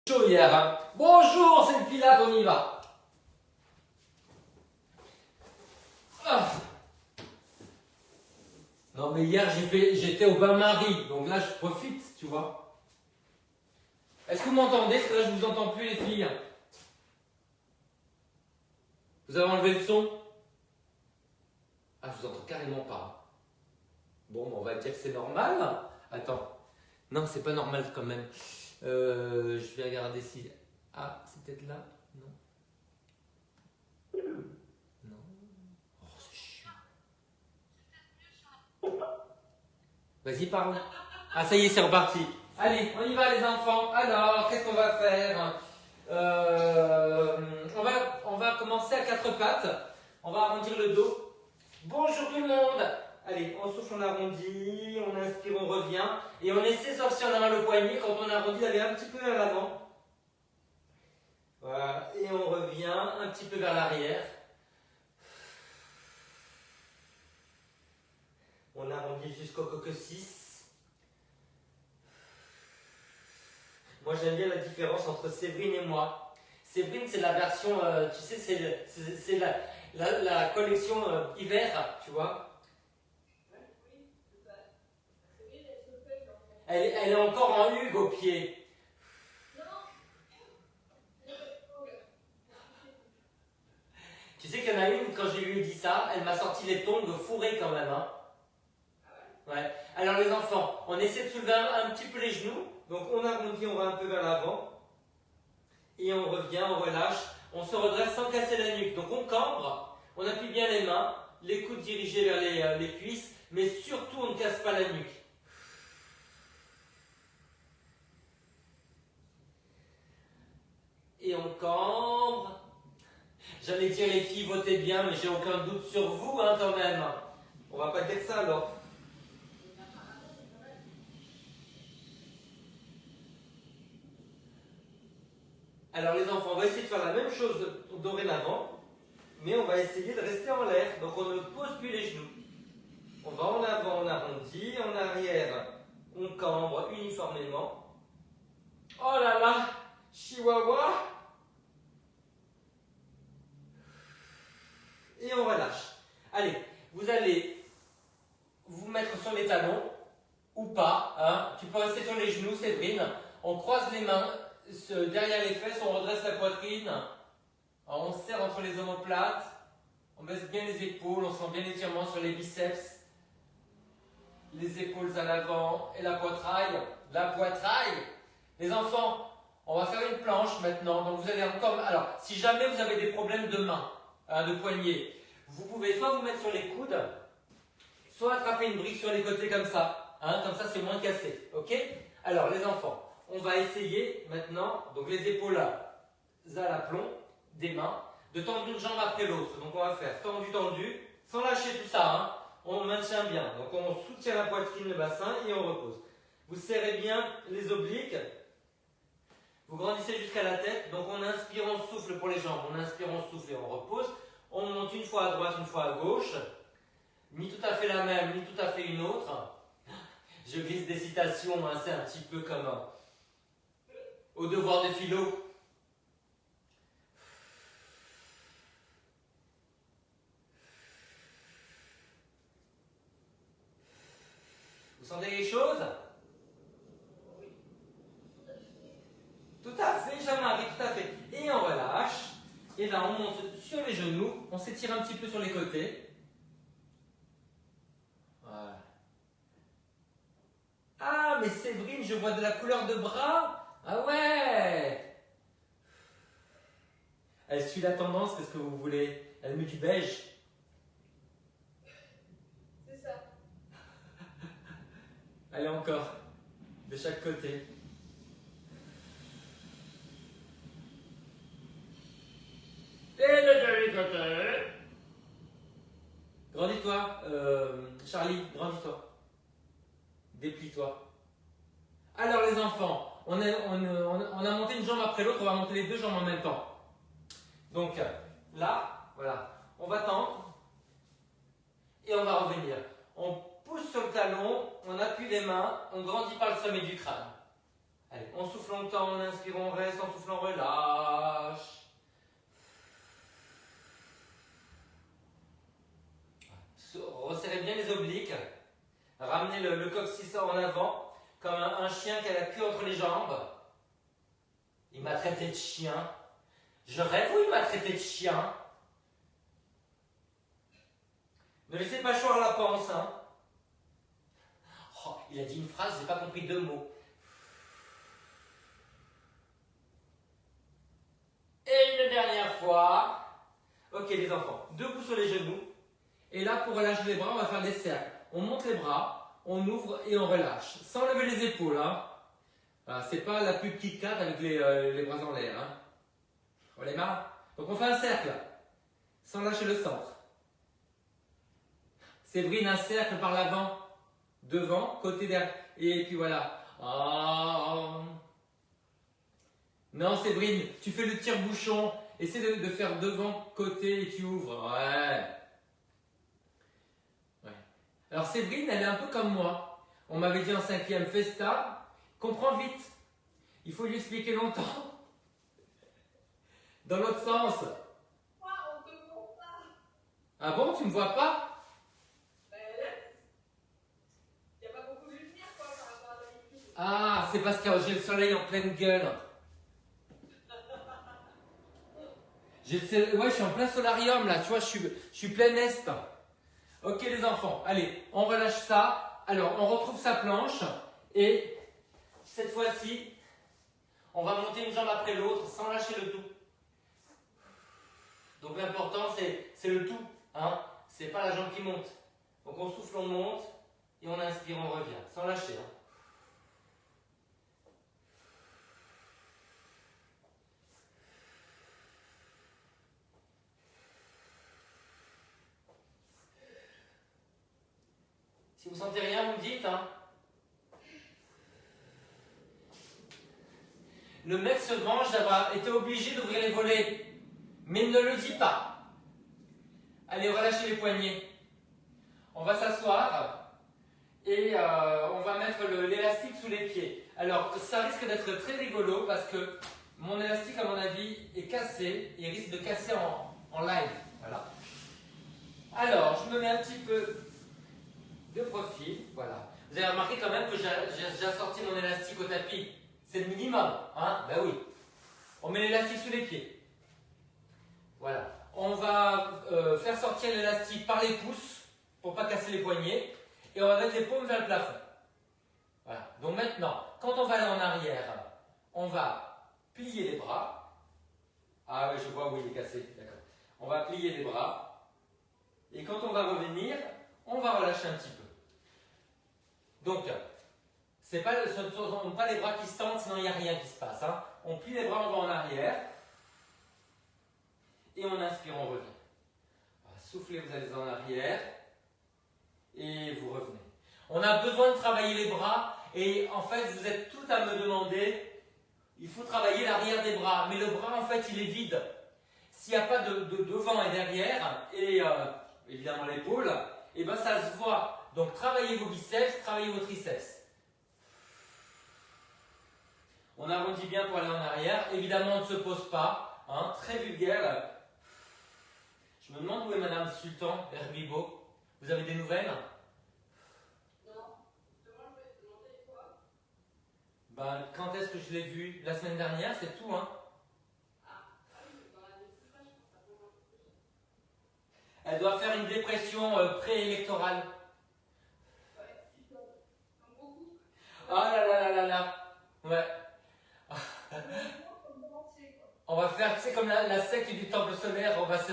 Chaud hier, hein. Bonjour, c'est le Pilate, on y va. Ah. Non mais hier j'étais au bain-marie, donc là je profite, tu vois. Est-ce que vous m'entendez? Parce que là je vous entends plus les filles. Vous avez enlevé le son? Ah, je vous entends carrément pas. Bon, on va dire que c'est normal. Attends. Non, c'est pas normal quand même. Je vais regarder si... Ah, c'est peut-être là? Non. Non. Oh, c'est chiant. Vas-y, parle. Ah, ça y est, c'est reparti. Allez, on y va les enfants. Alors, qu'est-ce qu'on va faire? On va commencer à quatre pattes. On va arrondir le dos. Bonjour tout le monde. Allez, on souffle, on arrondit, on inspire, on revient. Et on essaie, sauf si on a mal au poignet, quand on arrondit, d'aller un petit peu vers l'avant. Voilà, et on revient un petit peu vers l'arrière. On arrondit jusqu'au coccyx. Moi, j'aime bien la différence entre Séverine et moi. Séverine, c'est la version, tu sais, c'est la collection hiver, tu vois. Elle est encore en hugue au pied. Tu sais qu'il y en a une, quand je lui ai dit ça, elle m'a sorti les tongs fourrés quand même. Hein. Ouais. Alors les enfants, on essaie de soulever un petit peu les genoux. Donc on arrondit, on va un peu vers l'avant. Et on revient, on relâche. On se redresse sans casser la nuque. Donc on cambre, on appuie bien les mains, les coudes dirigés vers les cuisses, mais surtout on ne casse pas la nuque. Et on cambre. J'allais dire les filles, votez bien, mais j'ai aucun doute sur vous hein, quand même. On va pas dire ça alors. Alors les enfants, on va essayer de faire la même chose dorénavant, mais on va essayer de rester en l'air. Donc on ne pose plus les genoux. On va en avant, on arrondit, en arrière, on cambre uniformément. Oh là là, chihuahua. Et on relâche. Allez, vous allez vous mettre sur les talons, ou pas. Hein. Tu peux rester sur les genoux, Séverine. On croise les mains derrière les fesses, on redresse la poitrine. On serre entre les omoplates. On baisse bien les épaules, on sent bien l'étirement sur les biceps. Les épaules à l'avant et la poitrail. La poitrail. Les enfants, on va faire une planche maintenant. Donc vous allez encore... Alors, si jamais vous avez des problèmes de main, hein, de poignet, vous pouvez soit vous mettre sur les coudes, soit attraper une brique sur les côtés comme ça. Hein, comme ça, c'est moins cassé. Ok? Alors, les enfants, on va essayer maintenant, donc les épaules à l'aplomb, des mains, de tendre une jambe après l'autre. Donc, on va faire tendu, tendu, sans lâcher tout ça. Hein. On maintient bien. Donc, on soutient la poitrine, le bassin et on repose. Vous serrez bien les obliques. Vous grandissez jusqu'à la tête. Donc, on inspire, on souffle pour les jambes. On inspire, on souffle et on repose. On monte une fois à droite, une fois à gauche. Ni tout à fait la même, ni tout à fait une autre. Je glisse des citations, hein, c'est un petit peu comme au devoir de philo. Vous sentez les choses? Tout à fait, Jean-Marie, tout à fait. Et on relâche. Et là, on monte sur les genoux. On s'étire un petit peu sur les côtés. Voilà. Ah, mais Séverine, je vois de la couleur de bras. Ah ouais. Elle suit la tendance, qu'est-ce que vous voulez? Elle met du beige. C'est ça. Allez encore. De chaque côté. Et de l'autre côté. Grandis-toi, Charlie, grandis-toi. Déplie-toi. Alors les enfants, on a monté une jambe après l'autre, on va monter les deux jambes en même temps. Donc là, voilà, on va tendre et on va revenir. On pousse sur le talon, on appuie les mains, on grandit par le sommet du crâne. Allez, on souffle longtemps, on inspire, on reste, on souffle, on relâche. Resserrez bien les obliques. Ramenez le coccyx en avant, comme un chien qui a la queue entre les jambes. Il m'a traité de chien. Je rêve ou il m'a traité de chien? Ne laissez pas choir la panse, hein. Oh, il a dit une phrase, je n'ai pas compris 2 mots. Et une dernière fois. Ok les enfants, debout sur les genoux. Et là, pour relâcher les bras, on va faire des cercles. On monte les bras, on ouvre et on relâche. Sans lever les épaules, hein. Voilà, c'est pas la pub Kit Kat avec les bras en l'air, hein. On les marre. Donc on fait un cercle, sans lâcher le centre. Séverine, un cercle par l'avant, devant, côté derrière. Et puis voilà. Oh. Non, Séverine, tu fais le tire-bouchon. Essaie de faire devant, côté et tu ouvres. Ouais. Alors Séverine, elle est un peu comme moi. On m'avait dit en 5e Festa, comprends vite. Il faut lui expliquer longtemps. Dans l'autre sens. On te voit pas. Ah bon, tu me vois pas? Il n'y a pas beaucoup de lumière quoi, par rapport à d'habitude. Ah, c'est parce que j'ai le soleil en pleine gueule. Ouais, je suis en plein solarium là, tu vois, je suis plein est. Ok les enfants, allez, on relâche ça. Alors, on retrouve sa planche et cette fois-ci, on va monter une jambe après l'autre sans lâcher le tout. Donc l'important c'est le tout, hein. C'est pas la jambe qui monte. Donc on souffle, on monte et on inspire, on revient, sans lâcher, hein. Si vous sentez rien, vous me dites, hein. Le mec se venge d'avoir été obligé d'ouvrir les volets, mais ne le dit pas. Allez, relâchez les poignets. On va s'asseoir et on va mettre l'élastique sous les pieds. Alors, ça risque d'être très rigolo parce que mon élastique, à mon avis, est cassé et risque de casser en live. Voilà. Alors, je me mets un petit peu de profil. Voilà. Vous avez remarqué quand même que j'ai assorti mon élastique au tapis. C'est le minimum, hein? Ben oui. On met l'élastique sous les pieds. Voilà. On va faire sortir l'élastique par les pouces pour pas casser les poignets. Et on va mettre les paumes vers le plafond. Voilà. Donc maintenant, quand on va aller en arrière, on va plier les bras. Ah oui, je vois où il est cassé. D'accord. On va plier les bras. Et quand on va revenir, on va relâcher un petit peu. Donc, ce ne sont pas les bras qui se tendent, sinon il n'y a rien qui se passe, hein. On plie les bras, on va en arrière. Et on inspire, on revient. Voilà, soufflez, vous allez en arrière. Et vous revenez. On a besoin de travailler les bras. Et en fait, vous êtes tout à me demander, il faut travailler l'arrière des bras. Mais le bras, en fait, il est vide. S'il n'y a pas de devant et derrière, et évidemment l'épaule, et ben ça se voit. Donc travaillez vos biceps, travaillez vos triceps. On arrondit bien pour aller en arrière. Évidemment, on ne se pose pas. Hein, très vulgaire. Je me demande où est Madame Sultan Herbibo. Vous avez des nouvelles? Non. Demain, je vais te demander quoi? Ben, quand est-ce que je l'ai vue? La semaine dernière, c'est tout, hein. Oui, mais dans l'année plus fraîche, je pense que ça bouge un peu plus. Elle doit faire une dépression préélectorale. Ouais, comme beaucoup. Ah là là là là là. Ouais. On va faire, tu sais, comme la secte du temple solaire, on va se...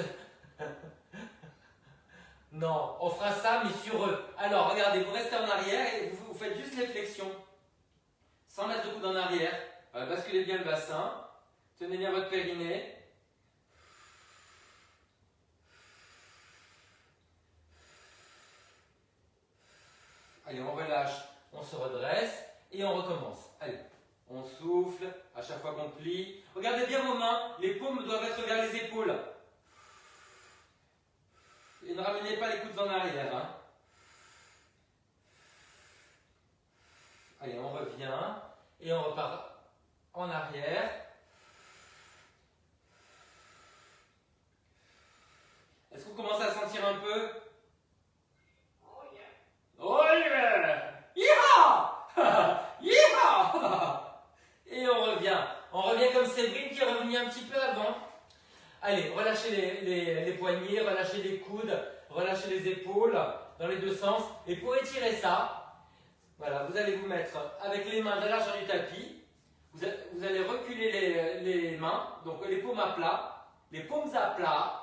Non, on fera ça, mais sur eux. Alors, regardez, vous restez en arrière et vous faites juste les flexions. Sans mettre le coude en arrière. Basculez bien le bassin. Tenez bien votre périnée. Allez, on relâche, on se redresse et on recommence. Allez, on souffle à chaque fois qu'on plie. Regardez bien vos mains, les paumes doivent être vers les épaules. Et ne ramenez pas les coudes en arrière, hein. Allez, on revient et on repart en arrière. Est-ce que vous commencez à sentir un peu? Oh yeah. Oh yeah! Yeehaw! Yeehaw! Et on revient. On revient comme Séverine qui est revenue un petit peu avant. Allez, relâchez les poignets, relâchez les coudes, relâchez les épaules dans les deux sens. Et pour étirer ça, voilà, vous allez vous mettre avec les mains de la largeur du tapis. Vous allez reculer les mains, donc les paumes à plat, les paumes à plat,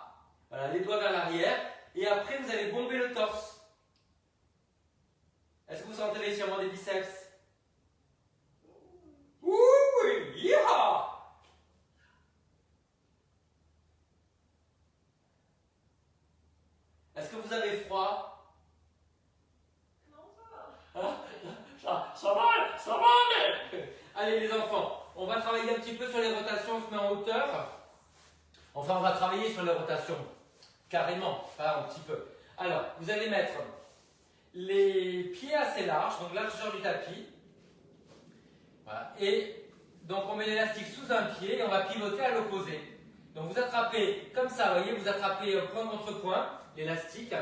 voilà, les doigts vers l'arrière. Et après, vous allez bomber le torse. Est-ce que vous sentez l'étirement des biceps? Ouh, yeah! Est-ce que vous avez froid? Non, ça va. Ça va, mais... Allez les enfants, on va travailler un petit peu sur les rotations, on se met en hauteur. Enfin, on va travailler sur les rotations, carrément, pas un petit peu. Alors, vous allez mettre les pieds assez larges, donc largeur du tapis. Voilà. Et donc on met l'élastique sous un pied et on va pivoter à l'opposé. Donc vous attrapez comme ça, vous voyez, vous attrapez point contre point l'élastique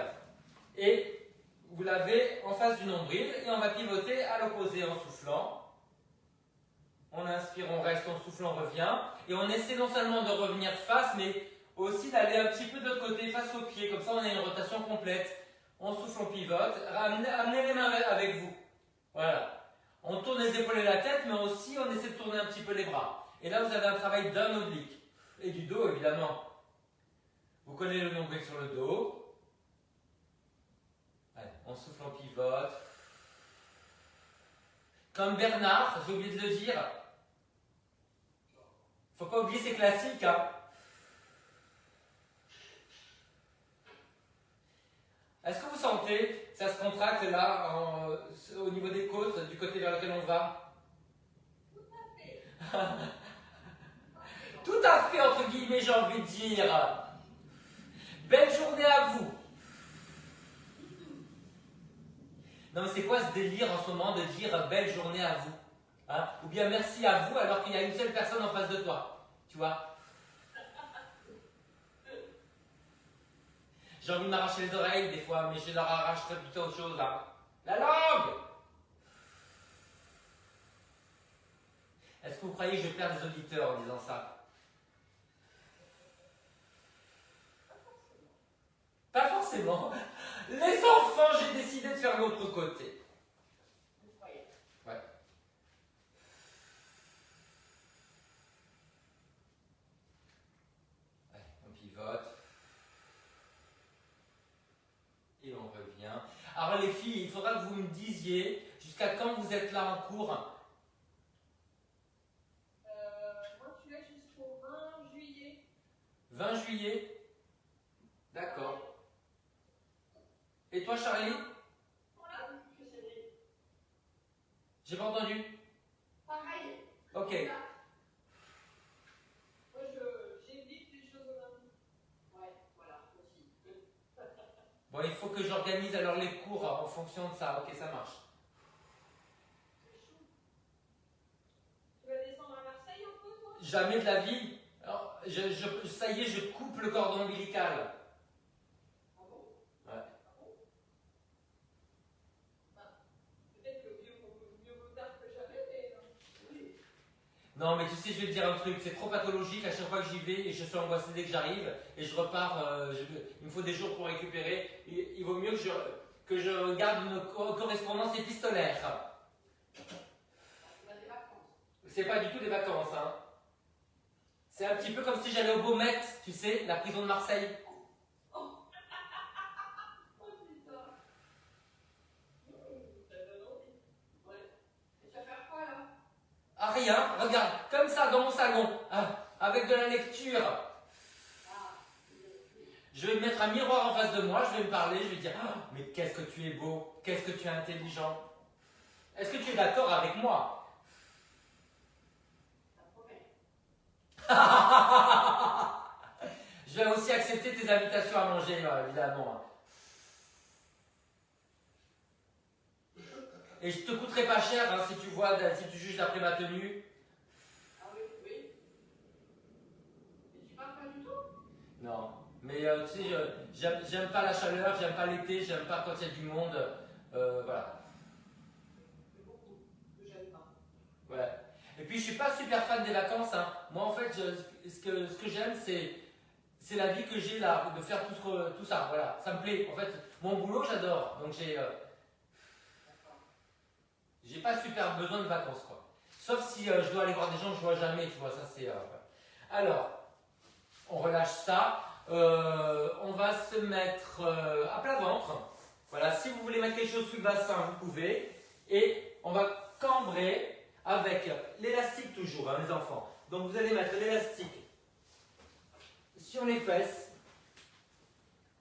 et vous l'avez en face du nombril et on va pivoter à l'opposé en soufflant. On inspire, on reste, on souffle, on revient. Et on essaie non seulement de revenir face, mais aussi d'aller un petit peu de l'autre côté, face au pied. Comme ça, on a une rotation complète. On souffle, on pivote. Amenez les mains avec vous. Voilà. On tourne les épaules et la tête, mais aussi on essaie de tourner un petit peu les bras. Et là, vous avez un travail d'un oblique. Et du dos, évidemment. Vous collez le nombril sur le dos. Allez, on souffle, on pivote. Comme Bernard, j'ai oublié de le dire. Faut pas oublier, c'est classique, hein. Est-ce que vous sentez, ça se contracte là, au niveau des côtes, du côté vers lequel on va? Tout à fait. Tout à fait, entre guillemets, j'ai envie de dire. Belle journée à vous. Non, mais c'est quoi ce délire en ce moment de dire belle journée à vous, hein? Ou bien merci à vous alors qu'il y a une seule personne en face de toi. Tu vois? J'ai envie de m'arracher les oreilles des fois, mais je leur arrache plutôt autre chose là. La langue! Est-ce que vous croyez que je perds des auditeurs en disant ça? Pas forcément. Les enfants, j'ai décidé de faire l'autre côté. Ouais. Allez, on pivote. Et on revient. Alors les filles, il faudra que vous me disiez jusqu'à quand vous êtes là en cours. Moi, je suis là jusqu'au 20 juillet. 20 juillet. D'accord. Et toi Charlie? Voilà, que c'est J'ai pas entendu. pareil. Ok. Là. Moi, j'évite les choses au lundi. Ouais, voilà, aussi. Bon, il faut que j'organise alors les cours en fonction de ça. Ok, ça marche. C'est chaud. Tu vas descendre à Marseille un peu, toi? Jamais de la vie. Alors, ça y est, je coupe le cordon ombilical. Ah bon? Ouais. Ah bon? Bah, peut-être que mieux vaut tard que jamais, mais... Oui. Non, mais tu sais, je vais te dire un truc, c'est trop pathologique à chaque fois que j'y vais et je suis angoissé dès que j'arrive et je repars, il me faut des jours pour récupérer. Il vaut mieux que je garde une correspondance épistolaire. C'est pas des vacances. C'est pas du tout des vacances, hein. C'est un petit peu comme si j'allais au Beaumet, tu sais, la prison de Marseille. Oh putain. Ça donne envie. Ouais. Et tu vas faire quoi là? Ah rien, regarde, comme ça dans mon salon, hein, avec de la lecture. Ah. Je vais me mettre un miroir en face de moi, je vais me parler, je vais dire ah, mais qu'est-ce que tu es beau, qu'est-ce que tu es intelligent. Est-ce que tu es d'accord avec moi? Ça promet. Je vais aussi accepter tes invitations à manger, évidemment. Et je te coûterai pas cher hein, si tu juges d'après ma tenue. Ah Mais tu sais, j'aime pas la chaleur, j'aime pas l'été, j'aime pas quand il y a du monde. Voilà. Ouais. Et puis je suis pas super fan des vacances. Hein. Moi en fait, ce que j'aime, c'est la vie que j'ai là, de faire tout ça. Voilà, ça me plaît. En fait, mon boulot, j'adore. Donc j'ai pas super besoin de vacances quoi. Sauf si je dois aller voir des gens que je vois jamais. Tu vois, ça c'est. Alors, on relâche ça. On va se mettre à plat ventre. Voilà, si vous voulez mettre quelque chose sous le bassin, vous pouvez. Et on va cambrer avec l'élastique toujours, hein, les enfants. Donc vous allez mettre l'élastique sur les fesses,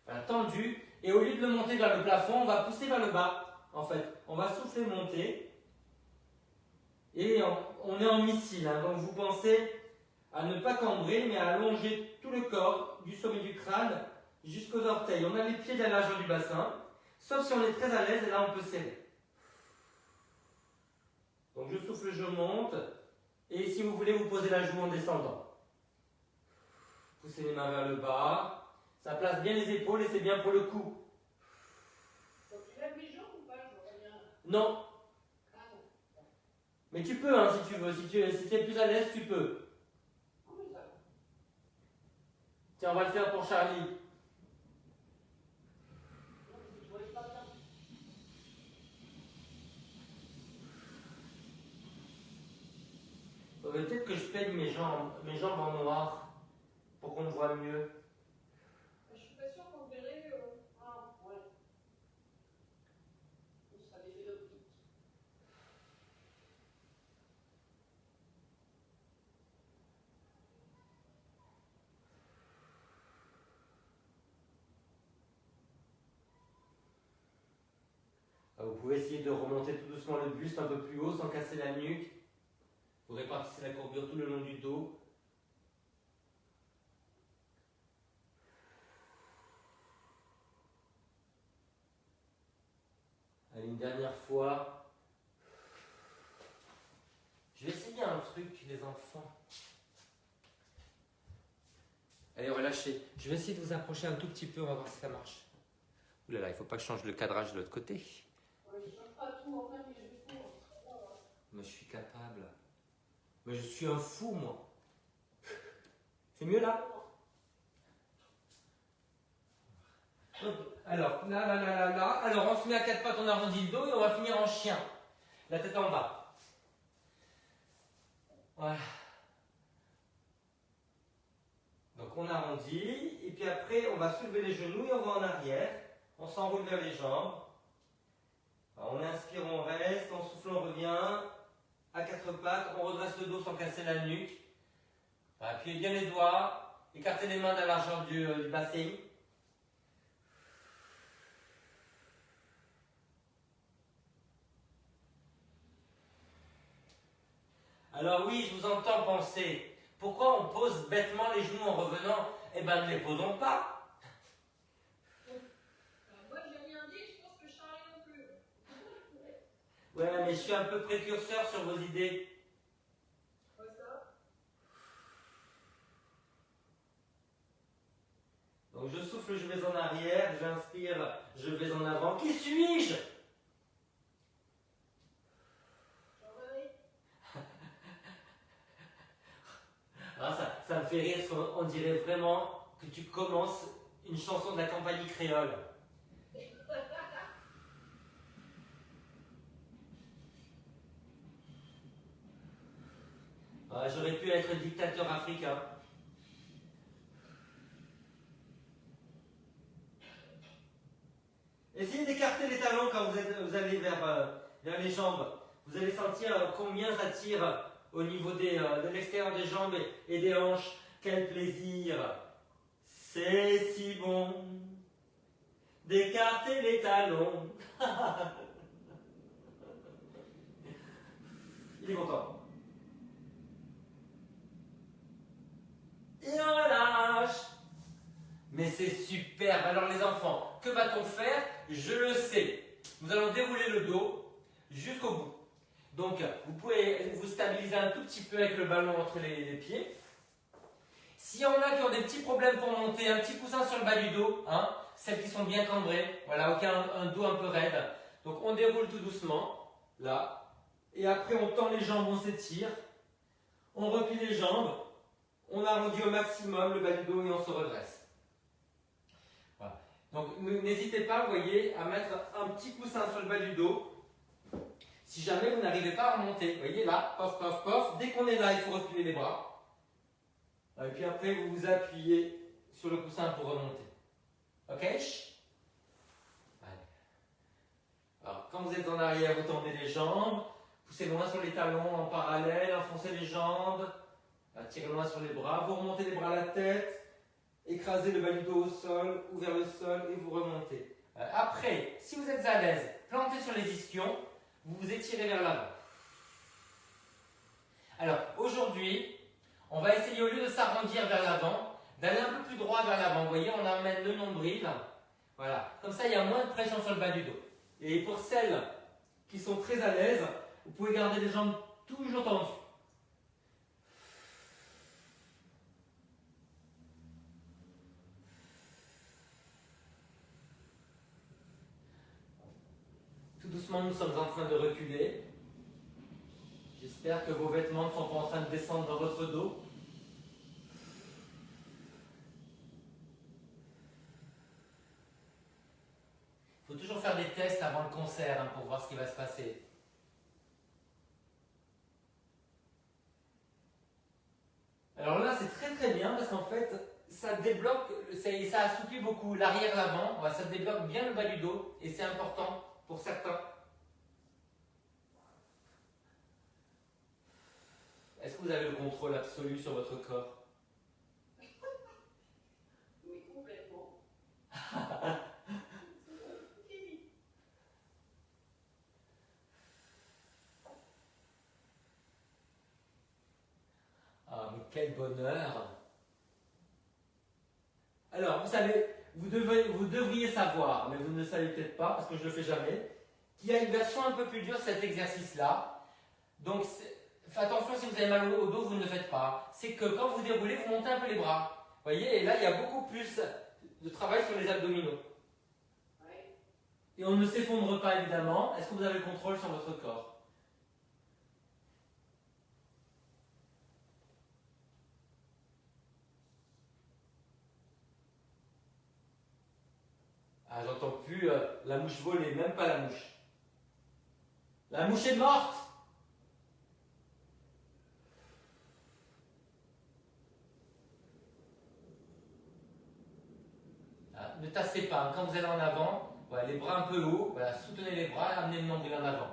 voilà, tendu. Et au lieu de le monter vers le plafond, on va pousser vers le bas. En fait, on va souffler monter. Et on est en missile. Hein, donc vous pensez à ne pas cambrer, mais à allonger tout le corps, du sommet du crâne jusqu'aux orteils. On a les pieds de la largeur du bassin, sauf si on est très à l'aise, et là on peut serrer. Donc je souffle, je monte, et si vous voulez, vous posez la joue en descendant. Poussez les mains vers le bas, ça place bien les épaules et c'est bien pour le cou. Donc tu lèves les jambes ou pas? Non. Ah non. Mais tu peux, hein, si tu veux, si tu es plus à l'aise, tu peux. Tiens, on va le faire pour Charlie. Peut-être que je peigne mes jambes en noir pour qu'on me voit mieux. Je suis pas sûre qu'on verrait. Ah, ouais. Ça les fait l'optique. Vous pouvez essayer de remonter tout doucement le buste un peu plus haut sans casser la nuque. Vous répartissez la courbure tout le long du dos. Allez, une dernière fois. Je vais essayer un truc, les enfants. Allez, relâchez. Je vais essayer de vous approcher un tout petit peu, on va voir si ça marche. Ouh là là, il ne faut pas que je change le cadrage de l'autre côté. Ouais, je ne change pas tout en fait, mais je fais. Mais je suis capable. Mais je suis un fou, moi. C'est mieux là? Alors, là. Alors, on se met à quatre pattes, on arrondit le dos et on va finir en chien. La tête en bas. Voilà. Donc, on arrondit. Et puis après, on va soulever les genoux et on va en arrière. On s'enroule vers les jambes. Alors, on inspire, on reste. On souffle, on revient. À quatre pattes, on redresse le dos sans casser la nuque. Appuyez bien les doigts. Écartez les mains de la largeur du bassin. Alors oui, je vous entends penser, pourquoi on pose bêtement les genoux en revenant? Eh bien, ne les posons pas. Moi, j'ai rien dit, je pense que Charlie non plus. Ouais, mais je suis un peu précurseur sur vos idées. Quoi ça? Donc je souffle, je vais en arrière, j'inspire, je vais en avant. Qui suis-je? Ah, ça me fait rire, on dirait vraiment que tu commences une chanson de la compagnie créole. Ah, j'aurais pu être dictateur africain. Essayez d'écarter les talons quand vous allez vers les jambes. Vous allez sentir combien ça tire au niveau de l'extérieur des jambes et des hanches. Quel plaisir! C'est si bon d'écarter les talons. Il est content. Et on relâche. Mais c'est superbe. Alors les enfants, que va-t-on faire? Je le sais. Nous allons dérouler le dos jusqu'au bout. Donc, vous pouvez vous stabiliser un tout petit peu avec le ballon entre les pieds. S'il y en a qui ont des petits problèmes pour monter, un petit coussin sur le bas du dos, hein, celles qui sont bien cambrées, voilà, aucun un dos un peu raide. Donc on déroule tout doucement, là, et après on tend les jambes, on s'étire, on replie les jambes, on arrondit au maximum le bas du dos et on se redresse. Voilà. Donc n'hésitez pas, vous voyez, à mettre un petit coussin sur le bas du dos. Si jamais vous n'arrivez pas à remonter, vous voyez là, pof, pof, pof, dès qu'on est là, il faut replier les bras. Et puis après, vous vous appuyez sur le coussin pour remonter. Ok? Allez. Alors, quand vous êtes en arrière, vous tendez les jambes, poussez loin sur les talons en parallèle, enfoncez les jambes, tirez loin sur les bras, vous remontez les bras à la tête, écrasez le bas du dos au sol ou vers le sol et vous remontez. Après, si vous êtes à l'aise, plantez sur les ischions, vous vous étirez vers l'avant. Alors, aujourd'hui, on va essayer, au lieu de s'arrondir vers l'avant, d'aller un peu plus droit vers l'avant. Vous voyez, on emmène le nombril. Voilà. Comme ça, il y a moins de pression sur le bas du dos. Et pour celles qui sont très à l'aise, vous pouvez garder les jambes toujours tendues. Tout doucement, nous sommes en train de reculer. J'espère que vos vêtements ne sont pas en train de descendre dans votre dos. Il faut toujours faire des tests avant le concert hein, pour voir ce qui va se passer. Alors là, c'est très très bien parce qu'en fait, ça débloque, ça assouplit beaucoup l'arrière, l'avant. Ça débloque bien le bas du dos et c'est important pour certains. Est-ce que vous avez le contrôle absolu sur votre corps? Oui, complètement. Ah, mais quel bonheur! Alors, vous savez, vous devriez savoir, mais vous ne le savez peut-être pas, parce que je ne le fais jamais, qu'il y a une version un peu plus dure de cet exercice-là. Donc, faites attention, si vous avez mal au dos, vous ne le faites pas. C'est que quand vous déroulez, vous montez un peu les bras. Vous voyez, et là, il y a beaucoup plus de travail sur les abdominaux. Ouais. Et on ne s'effondre pas, évidemment. Est-ce que vous avez le contrôle sur votre corps? Ah, j'entends plus la mouche voler, même pas la mouche. La mouche est morte! Ah, ne tassez pas, quand vous allez en avant, voilà, les bras un peu hauts, voilà, soutenez les bras et amenez le nombril en avant.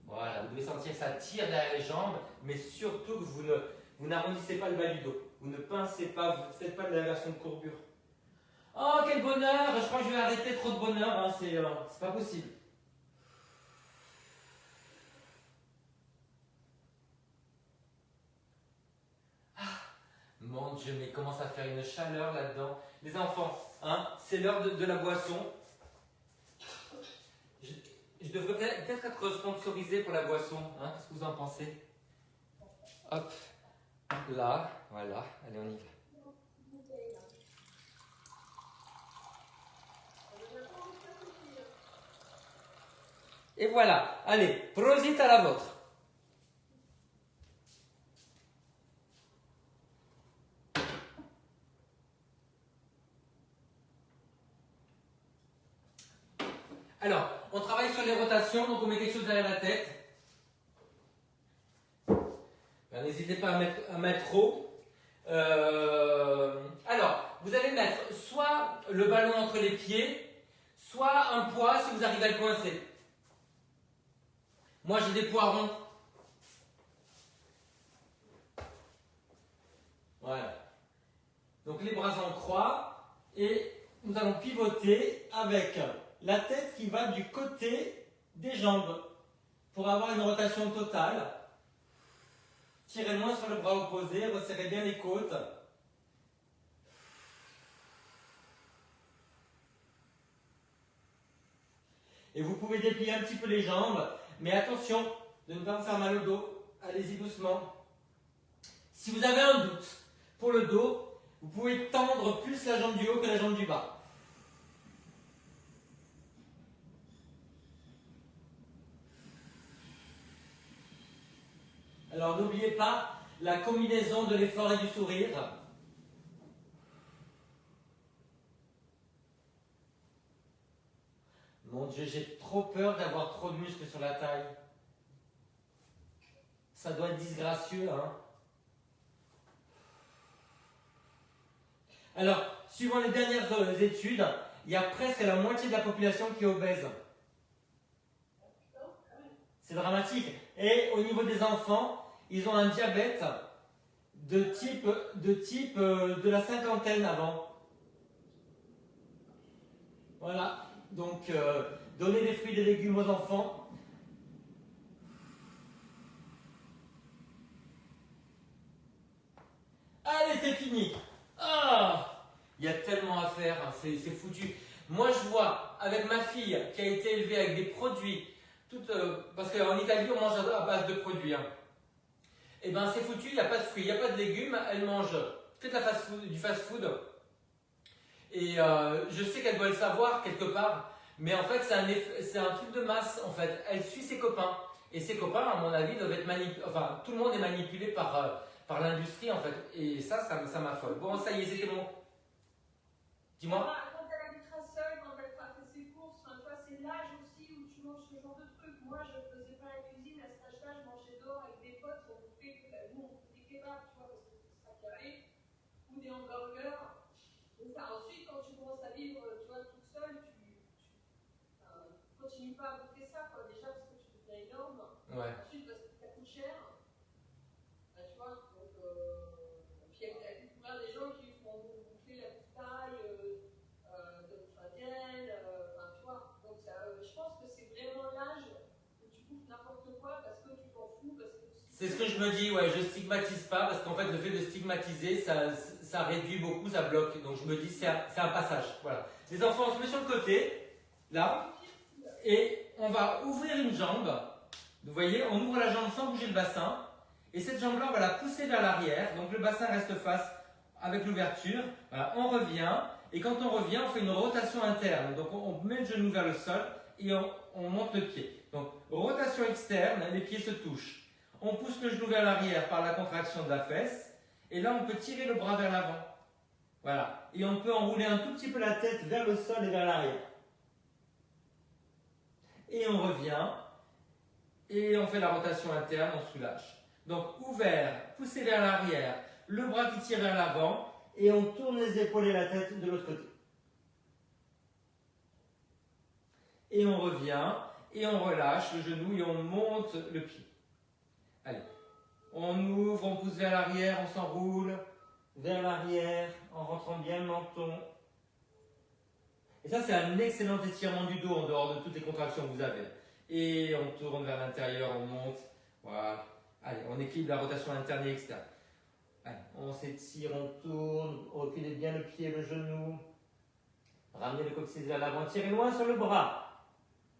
Voilà, vous devez sentir que ça tire derrière les jambes, mais surtout que vous n'arrondissez pas le bas du dos. Vous ne pincez pas, vous ne faites pas de la version de courbure. Oh, quel bonheur! Je crois que je vais arrêter, trop de bonheur, hein, c'est pas possible. Ah, mon Dieu, mais il commence à faire une chaleur là-dedans. Les enfants, hein, c'est l'heure de la boisson. Je devrais peut-être être sponsorisé pour la boisson. Hein, qu'est-ce que vous en pensez? Hop, là, voilà, allez, on y va. Et voilà, allez, prosit à la vôtre. Alors, on travaille sur les rotations, donc on met quelque chose derrière la tête. Ben, n'hésitez pas à mettre haut. Alors, vous allez mettre soit le ballon entre les pieds, soit un poids si vous arrivez à le coincer. Moi, j'ai des poids ronds. Voilà. Donc, les bras en croix et nous allons pivoter avec la tête qui va du côté des jambes pour avoir une rotation totale. Tirez loin sur le bras opposé, resserrez bien les côtes. Et vous pouvez déplier un petit peu les jambes, mais attention de ne pas vous faire mal au dos. Allez-y doucement. Si vous avez un doute pour le dos, Vous pouvez tendre plus la jambe du haut que la jambe du bas. Alors n'oubliez pas la combinaison de l'effort et du sourire. Mon Dieu, j'ai trop peur d'avoir trop de muscles sur la taille. Ça doit être disgracieux, hein. Alors, suivant les dernières études, il y a presque la moitié de la population qui est obèse. C'est dramatique. Et au niveau des enfants, ils ont un diabète de type de la cinquantaine avant. Voilà. Donc, donner des fruits et des légumes aux enfants. Allez, c'est fini. Ah, il y a tellement à faire, hein, c'est foutu. Moi, je vois, avec ma fille qui a été élevée avec des produits, parce qu'en Italie, on mange à base de produits. Hein. Et ben, c'est foutu, il n'y a pas de fruits, il n'y a pas de légumes, elle mange que du fast-food. Et je sais qu'elle doit le savoir quelque part, mais en fait, c'est un truc de masse, en fait. Elle suit ses copains. Et ses copains, à mon avis, doivent être manipulés. Enfin, tout le monde est manipulé par l'industrie, en fait. Et ça m'affole. Bon, ça y est, c'était bon. Dis-moi. Quand elle habitera seule, quand elle fera ses courses, enfin, toi, c'est l'âge aussi où tu manges ce genre de trucs. Moi, je ne faisais pas la cuisine à cet âge-là, je mangeais dehors avec des potes, on bouffait, nous, on faisait des kebabs, tu vois, parce que c'est ça qui arrive, ou des hamburgers. Donc, ensuite, quand tu commences à vivre, tu vois, toute seule, tu continues pas à bouffer ça, quoi, déjà parce que tu deviens énorme. Ouais. Ensuite, parce que ça coûte cher. Tu vois, donc, puis elle a découvert des gens qui font bouffer la petite taille de bouffe indienne, enfin, tu vois. Donc, je pense que c'est vraiment l'âge où tu bouffes n'importe quoi parce que tu t'en fous, parce que c'est ce que je me dis, ouais, je stigmatise pas, parce qu'en fait, le fait de stigmatiser, ça réduit beaucoup, ça bloque. Donc, je me dis, c'est un passage, voilà. Les enfants, on se met sur le côté, là, et on va ouvrir une jambe. Vous voyez, on ouvre la jambe sans bouger le bassin. Et cette jambe-là, on va la pousser vers l'arrière. Donc le bassin reste face avec l'ouverture. Voilà, on revient. Et quand on revient, on fait une rotation interne. Donc on met le genou vers le sol et on monte le pied. Donc rotation externe, les pieds se touchent. On pousse le genou vers l'arrière par la contraction de la fesse. Et là, on peut tirer le bras vers l'avant. Voilà. Et on peut enrouler un tout petit peu la tête vers le sol et vers l'arrière. Et on revient. Et on fait la rotation interne, on soulage. Donc ouvert, poussé vers l'arrière, le bras qui tire vers l'avant, et on tourne les épaules et la tête de l'autre côté. Et on revient, et on relâche le genou, et on monte le pied. Allez, on ouvre, on pousse vers l'arrière, on s'enroule, vers l'arrière, en rentrant bien le menton. Et ça, c'est un excellent étirement du dos, en dehors de toutes les contractions que vous avez. Et on tourne vers l'intérieur, on monte. Voilà. Allez, on équilibre la rotation interne et externe. Allez, on s'étire, on tourne, reculez bien le pied, le genou. Ramenez le coccyx vers l'avant, tirez loin sur le bras.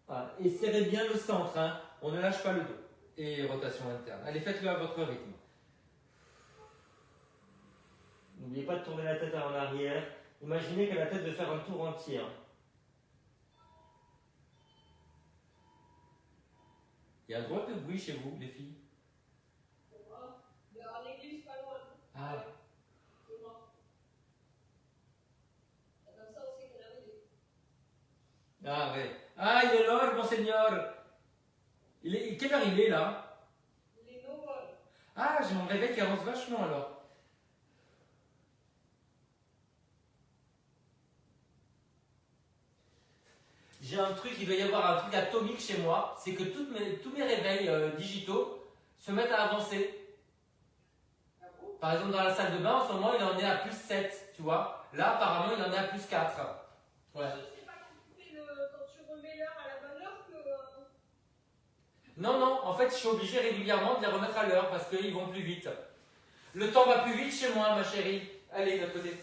Voilà. Et serrez bien le centre, hein. On ne lâche pas le dos. Et rotation interne. Allez, faites-le à votre rythme. N'oubliez pas de tourner la tête en arrière. Imaginez que la tête veut faire un tour entier. Hein. Il y a un drôle de bruit chez vous, les filles. Il y a l'église pas loin. Ah. Comme ça aussi qu'on avait des. Ah ouais. Ah, il est l'heure, monseigneur. Quelle heure il est là? Il est 9 h. Ah, j'ai mon réveil qui avance vachement alors. J'ai un truc, il doit y avoir un truc atomique chez moi, c'est que tous mes réveils digitaux se mettent à avancer. Par exemple, dans la salle de bain, en ce moment, il en est à plus 7, tu vois. Là, apparemment, il en est à plus 4. Ouais. Je sais pas quand tu remets l'heure à la bonne heure que. Non, non, en fait, je suis obligé régulièrement de les remettre à l'heure parce qu'ils vont plus vite. Le temps va plus vite chez moi, ma chérie. Allez, d'un côté.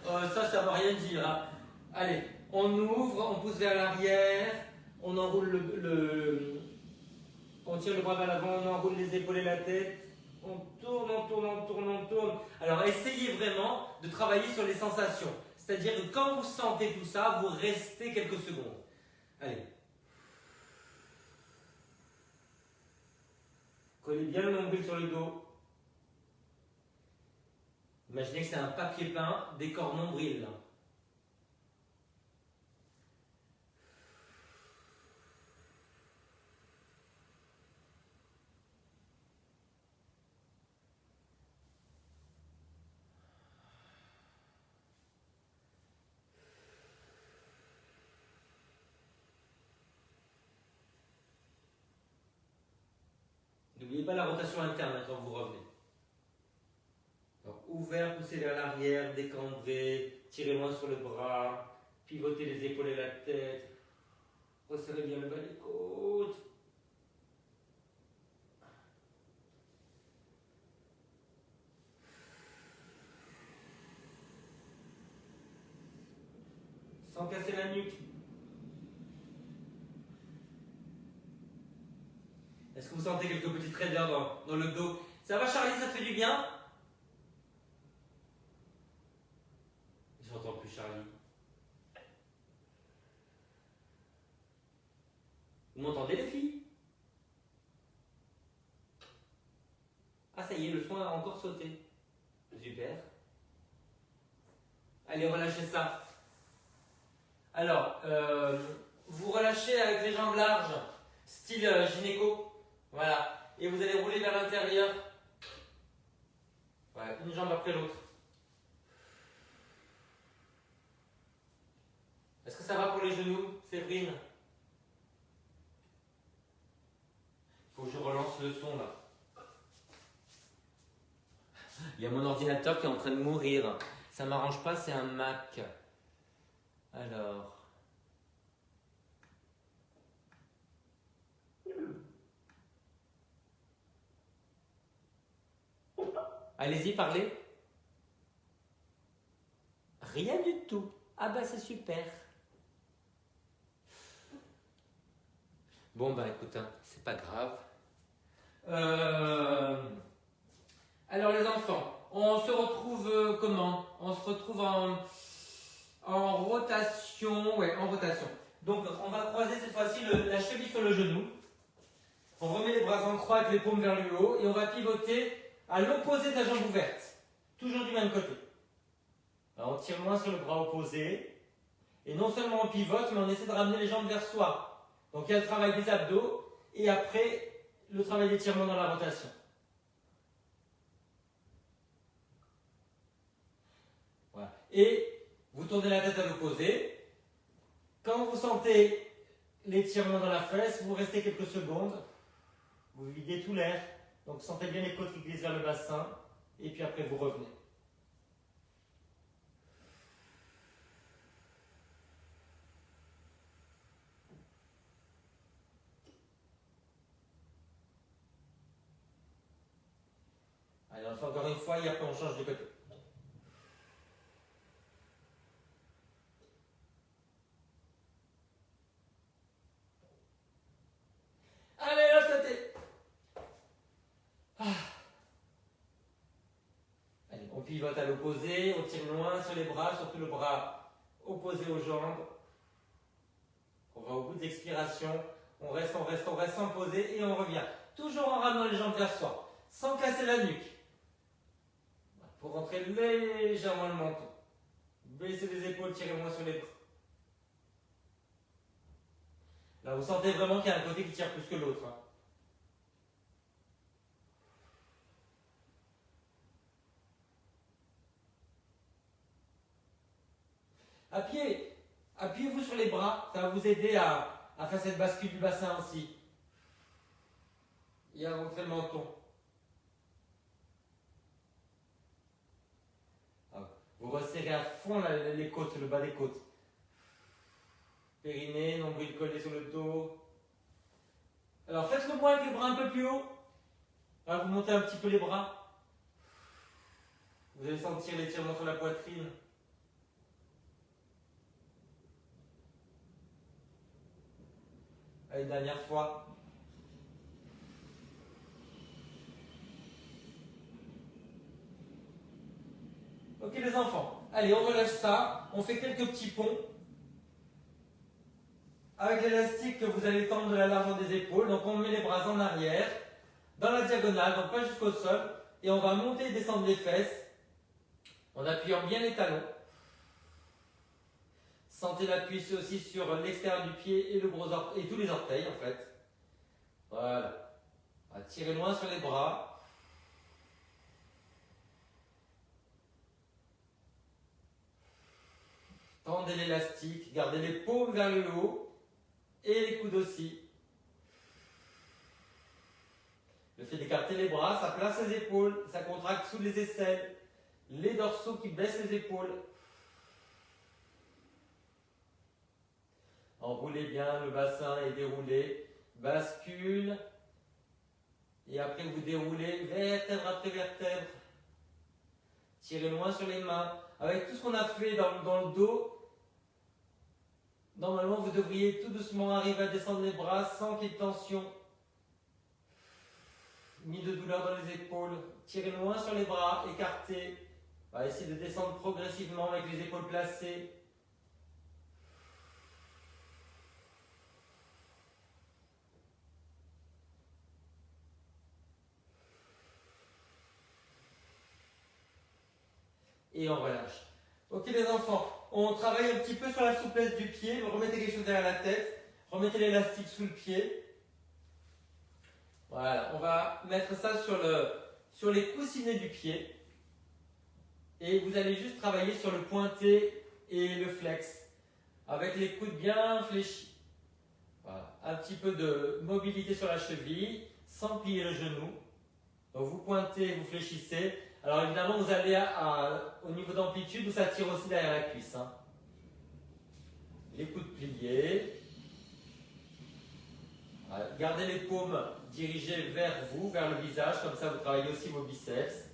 Ça ne veut rien dire. Hein. Allez, on ouvre, on pousse vers l'arrière, on enroule on tire le bras vers l'avant, on enroule les épaules et la tête, on tourne on tourne. Alors essayez vraiment de travailler sur les sensations. C'est-à-dire que quand vous sentez tout ça, vous restez quelques secondes. Allez. Collez bien le nombril sur le dos. Imaginez que c'est un papier peint, décor nombril. N'oubliez pas la rotation interne quand vous revenez. Donc, ouvert, poussez vers l'arrière, décambrez, tirez loin sur le bras, pivotez les épaules et la tête, resserrez bien le bas des côtes. Sans casser la nuque. Est-ce que vous sentez quelques petites raideurs dans le dos? Ça va Charlie, ça te fait du bien? J'entends plus Charlie. Vous m'entendez les filles? Ah ça y est, le son a encore sauté. Super. Allez, relâchez ça. Alors, vous relâchez avec les jambes larges, style gynéco. Voilà. Et vous allez rouler vers l'intérieur. Voilà, une jambe après l'autre. Est-ce que ça va pour les genoux, Séverine? Il faut que je relance le son là. Il y a mon ordinateur qui est en train de mourir. Ça m'arrange pas, c'est un Mac. Alors. Allez-y, parlez. Rien du tout. Ah bah c'est super. Bon bah écoute, hein, c'est pas grave. Alors les enfants, on se retrouve comment? On se retrouve en rotation. Ouais, en rotation. Donc on va croiser cette fois-ci la cheville sur le genou. On remet les bras en croix avec les paumes vers le haut et on va pivoter à l'opposé de la jambe ouverte. Toujours du même côté. Alors, on tire loin sur le bras opposé. Et non seulement on pivote, mais on essaie de ramener les jambes vers soi. Donc il y a le travail des abdos et après le travail d'étirement dans la rotation. Voilà. Et vous tournez la tête à l'opposé. Quand vous sentez l'étirement dans la fesse, vous restez quelques secondes. Vous videz tout l'air. Donc sentez bien les côtes qui glissent vers le bassin. Et puis après vous revenez. Allez, on le fait encore une fois et après on change de côté. Allez, l'autre côté. Allez, on pivote à l'opposé, on tire loin sur les bras, surtout le bras opposé aux jambes. On va au bout de l'expiration, on reste sans poser et on revient. Toujours en ramenant les jambes vers soi, sans casser la nuque. Pour rentrer légèrement le menton. Baissez les épaules, tirez moins sur les bras. Là, vous sentez vraiment qu'il y a un côté qui tire plus que l'autre. Hein. Appuyez-vous sur les bras, ça va vous aider à faire cette bascule du bassin aussi. Et à rentrer le menton. Vous resserrez à fond les côtes, le bas des côtes. Périnée, nombril collé sur le dos. Alors faites-le moi avec les bras un peu plus haut. Là, vous montez un petit peu les bras. Vous allez sentir l'étirement sur la poitrine. Allez, dernière fois. Ok les enfants, allez on relâche ça, on fait quelques petits ponts avec l'élastique que vous allez tendre de la largeur des épaules. Donc on met les bras en arrière, dans la diagonale, donc pas jusqu'au sol, et on va monter et descendre les fesses en appuyant bien les talons. Sentez l'appui aussi sur l'extérieur du pied et, et tous les orteils en fait. Voilà. Tirez loin sur les bras. Tendez l'élastique, gardez les paumes vers le haut et les coudes aussi. Le fait d'écarter les bras, ça place les épaules, ça contracte sous les aisselles, les dorsaux qui baissent les épaules. Enroulez bien le bassin et déroulez, bascule. Et après vous déroulez vertèbre après vertèbre. Tirez loin sur les mains. Avec tout ce qu'on a fait dans le dos, normalement vous devriez tout doucement arriver à descendre les bras sans qu'il y ait de tension. Ni de douleur dans les épaules. Tirez loin sur les bras, écartez. On va essayer de descendre progressivement avec les épaules placées. Et on relâche. Ok les enfants, on travaille un petit peu sur la souplesse du pied. Remettez quelque chose derrière la tête. Remettez l'élastique sous le pied. Voilà, on va mettre ça sur les coussinets du pied. Et vous allez juste travailler sur le pointé et le flex. Avec les coudes bien fléchis. Voilà. Un petit peu de mobilité sur la cheville, sans plier le genou. Donc vous pointez, vous fléchissez. Alors évidemment, vous allez au niveau d'amplitude où ça tire aussi derrière la cuisse. Hein. Les coudes pliés. Voilà. Gardez les paumes dirigées vers vous, vers le visage. Comme ça, vous travaillez aussi vos biceps.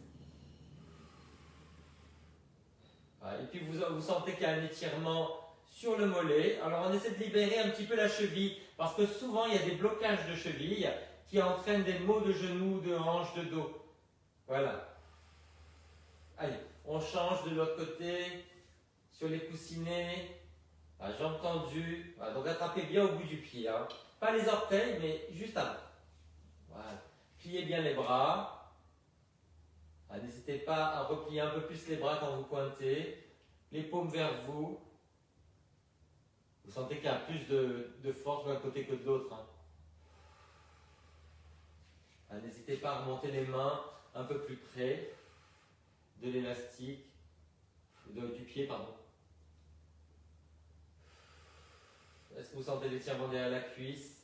Voilà. Et puis vous sentez qu'il y a un étirement sur le mollet. Alors on essaie de libérer un petit peu la cheville. Parce que souvent, il y a des blocages de cheville qui entraînent des maux de genoux, de hanches, de dos. Voilà. Allez, on change de l'autre côté, sur les coussinets, jambes tendues. Voilà, donc attrapez bien au bout du pied. Hein. Pas les orteils, mais juste avant. Voilà. Pliez bien les bras. N'hésitez pas à replier un peu plus les bras quand vous pointez. Les paumes vers vous. Vous sentez qu'il y a plus de force d'un côté que de l'autre. Hein. N'hésitez pas à remonter les mains un peu plus près de l'élastique, du pied, pardon. Est-ce que vous sentez l'étirement derrière la cuisse?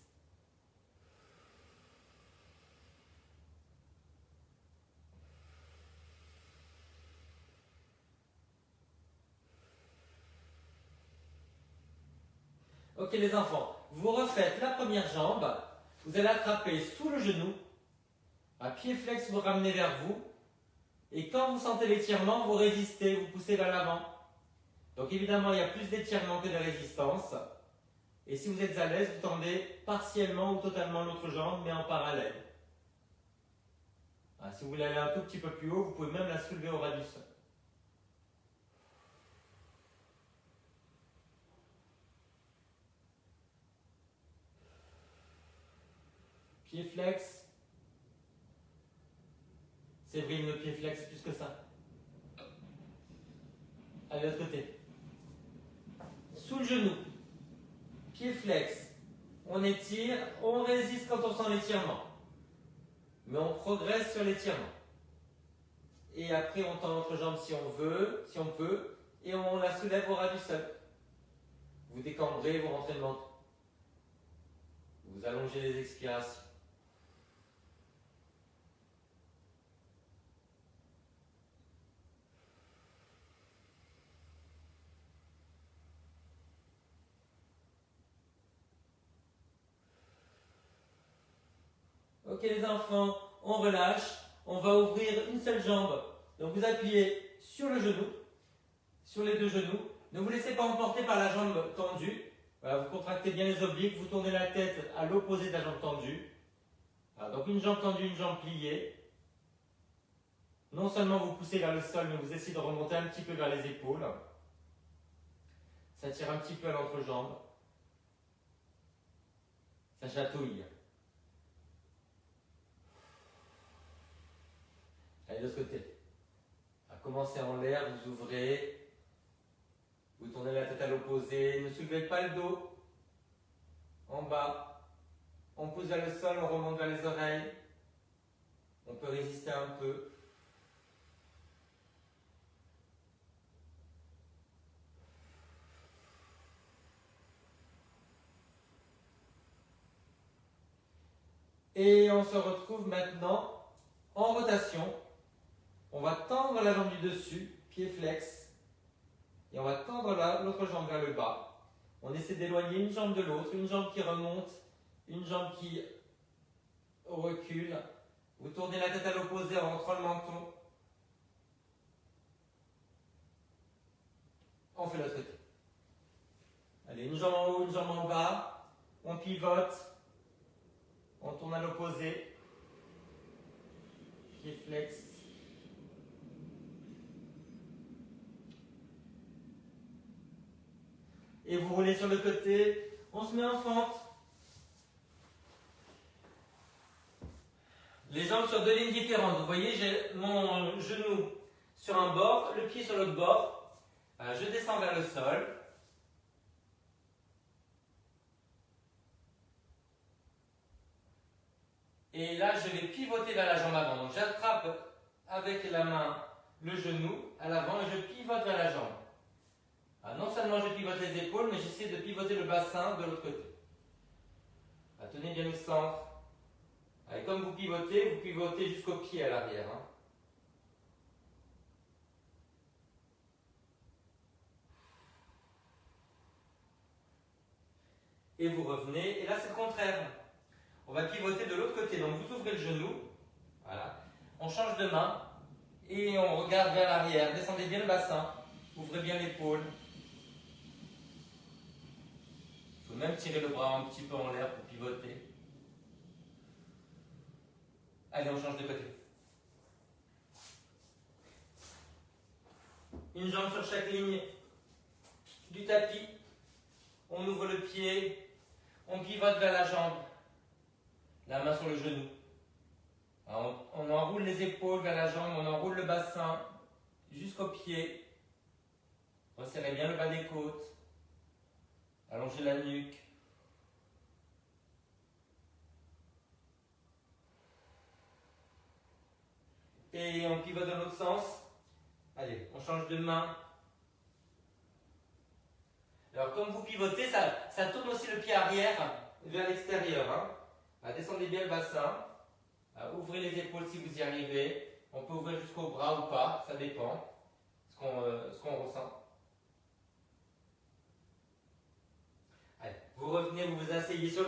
Ok les enfants, vous refaites la première jambe, vous allez attraper sous le genou, à pied flex vous ramenez vers vous, et quand vous sentez l'étirement, vous résistez, vous poussez vers l'avant. Donc évidemment, il y a plus d'étirement que de résistance. Et si vous êtes à l'aise, vous tendez partiellement ou totalement l'autre jambe, mais en parallèle. Si vous voulez aller un tout petit peu plus haut, vous pouvez même la soulever au ras du sol. Pied flex. Séverine, le pied flex plus que ça. Allez, l'autre côté. Sous le genou. Pied flex. On étire, on résiste quand on sent l'étirement. Mais on progresse sur l'étirement. Et après, on tend notre jambe si on veut, si on peut, et on la soulève au ras du sol. Vous décambrez, vous rentrez le ventre. Vous allongez les expirations. Ok les enfants, on relâche, on va ouvrir une seule jambe. Donc vous appuyez sur le genou, sur les deux genoux. Ne vous laissez pas emporter par la jambe tendue. Voilà, vous contractez bien les obliques, vous tournez la tête à l'opposé de la jambe tendue. Voilà, donc une jambe tendue, une jambe pliée. Non seulement vous poussez vers le sol, mais vous essayez de remonter un petit peu vers les épaules. Ça tire un petit peu à l'entrejambe. Ça chatouille. Allez, de l'autre côté. Commencez en l'air, vous ouvrez. Vous tournez la tête à l'opposé. Ne soulevez pas le dos. En bas. On pousse vers le sol, on remonte vers les oreilles. On peut résister un peu. Et on se retrouve maintenant en rotation. On va tendre la jambe du dessus, pied flex. Et on va tendre l'autre jambe vers le bas. On essaie d'éloigner une jambe de l'autre, une jambe qui remonte, une jambe qui recule. Vous tournez la tête à l'opposé en rentrant le menton. On fait l'autre côté. Allez, une jambe en haut, une jambe en bas. On pivote. On tourne à l'opposé. Pied flex. Et vous roulez sur le côté. On se met en fente. Les jambes sur deux lignes différentes. Vous voyez, j'ai mon genou sur un bord, le pied sur l'autre bord. Je descends vers le sol. Et là, je vais pivoter vers la jambe avant. Donc, j'attrape avec la main le genou à l'avant et je pivote vers la jambe. Non seulement je pivote les épaules, mais j'essaie de pivoter le bassin de l'autre côté. Tenez bien le centre. Allez, comme vous pivotez jusqu'au pied à l'arrière. Et vous revenez. Et là, c'est le contraire. On va pivoter de l'autre côté. Donc, vous ouvrez le genou. Voilà. On change de main. Et on regarde vers l'arrière. Descendez bien le bassin. Ouvrez bien l'épaule. Il faut même tirer le bras un petit peu en l'air pour pivoter. Allez, on change de côté. Une jambe sur chaque ligne du tapis. On ouvre le pied. On pivote vers la jambe. La main sur le genou. Alors, on enroule les épaules vers la jambe. On enroule le bassin jusqu'au pied. Resserrez bien le bas des côtes. Allongez la nuque. Et on pivote dans l'autre sens. Allez, on change de main. Alors, comme vous pivotez, ça tourne aussi le pied arrière vers l'extérieur. Descendez bien le bassin. Ouvrez les épaules si vous y arrivez. On peut ouvrir jusqu'au bras ou pas, ça dépend ce qu'on ressent. Allez, vous revenez, vous vous asseyez sur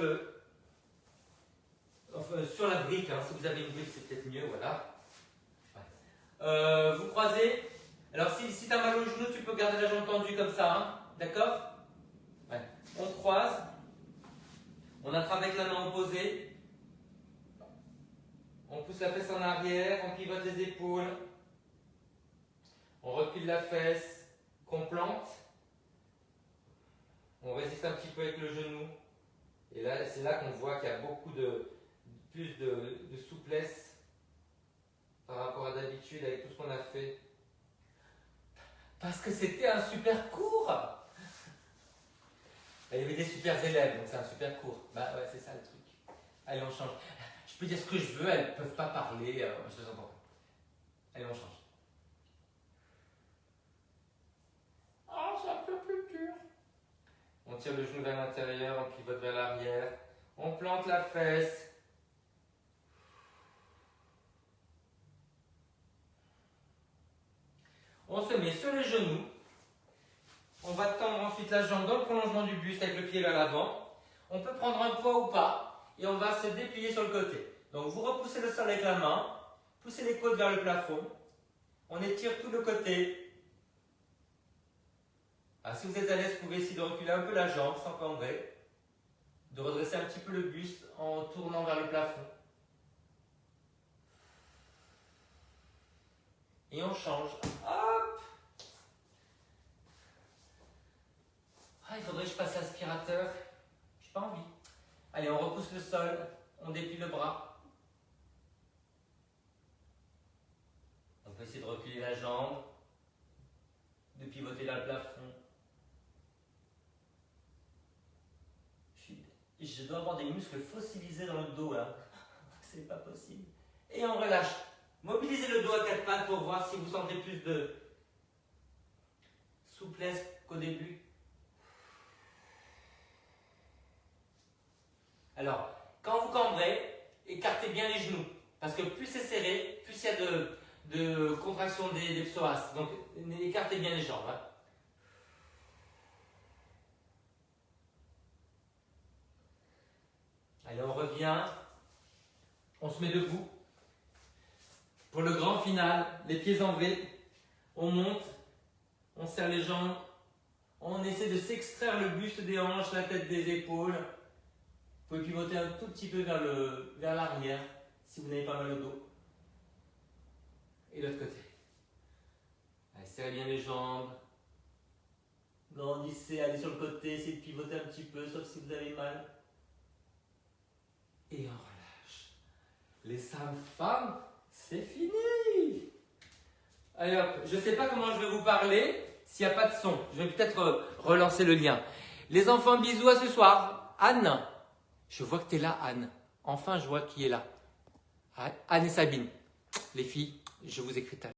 sur la brique. Si vous avez une brique, c'est peut-être mieux, voilà. Vous croisez. Alors, si tu as mal au genou, tu peux garder la jambe tendue comme ça. D'accord? Ouais. On croise. On attrape avec la main opposée. On pousse la fesse en arrière. On pivote les épaules. On recule la fesse. Qu'on plante. On résiste un petit peu avec le genou. Et là, c'est là qu'on voit qu'il y a beaucoup plus de souplesse par rapport à d'habitude avec tout ce qu'on a fait. Parce que c'était un super cours. Il y avait des super élèves, donc c'est un super cours. Bah ouais, c'est ça le truc. Allez, on change. Je peux dire ce que je veux, elles ne peuvent pas parler, je les entends pas. Allez, on change. C'est un peu plus dur. On tire le genou vers l'intérieur, on pivote vers l'arrière. On plante la fesse. On se met sur les genoux. On va tendre ensuite la jambe dans le prolongement du buste avec le pied vers l'avant. On peut prendre un poids ou pas. Et on va se déplier sur le côté. Donc vous repoussez le sol avec la main. Poussez les côtes vers le plafond. On étire tout le côté. Si vous êtes à l'aise, vous pouvez essayer de reculer un peu la jambe sans cambrer. De redresser un petit peu le buste en tournant vers le plafond. Et on change. Hop. Ah, il faudrait que je passe l'aspirateur. J'ai pas envie. Allez, on repousse le sol. On déplie le bras. On peut essayer de reculer la jambe. De pivoter dans le plafond. Je dois avoir des muscles fossilisés dans le dos là. C'est pas possible. Et on relâche. Mobilisez le dos à quatre pattes pour voir si vous sentez plus de souplesse qu'au début. Alors, quand vous cambrez, écartez bien les genoux. Parce que plus c'est serré, plus il y a de contraction des psoas. Donc, écartez bien les jambes. Hein. Allez, on revient. On se met debout. Pour le grand final, les pieds en V. On monte. On serre les jambes. On essaie de s'extraire le buste des hanches, la tête des épaules. Vous pouvez pivoter un tout petit peu vers l'arrière si vous n'avez pas mal au dos. Et l'autre côté. Allez, serrez bien les jambes. Grandissez, allez sur le côté, essayez de pivoter un petit peu, sauf si vous avez mal. Et on relâche. Les 5 femmes, c'est fini. Allez hop, je ne sais pas comment je vais vous parler s'il n'y a pas de son. Je vais peut-être relancer le lien. Les enfants, bisous à ce soir. Anne, je vois que tu es là, Anne. Enfin, je vois qui est là. Anne et Sabine. Les filles, je vous écris tout à l'heure.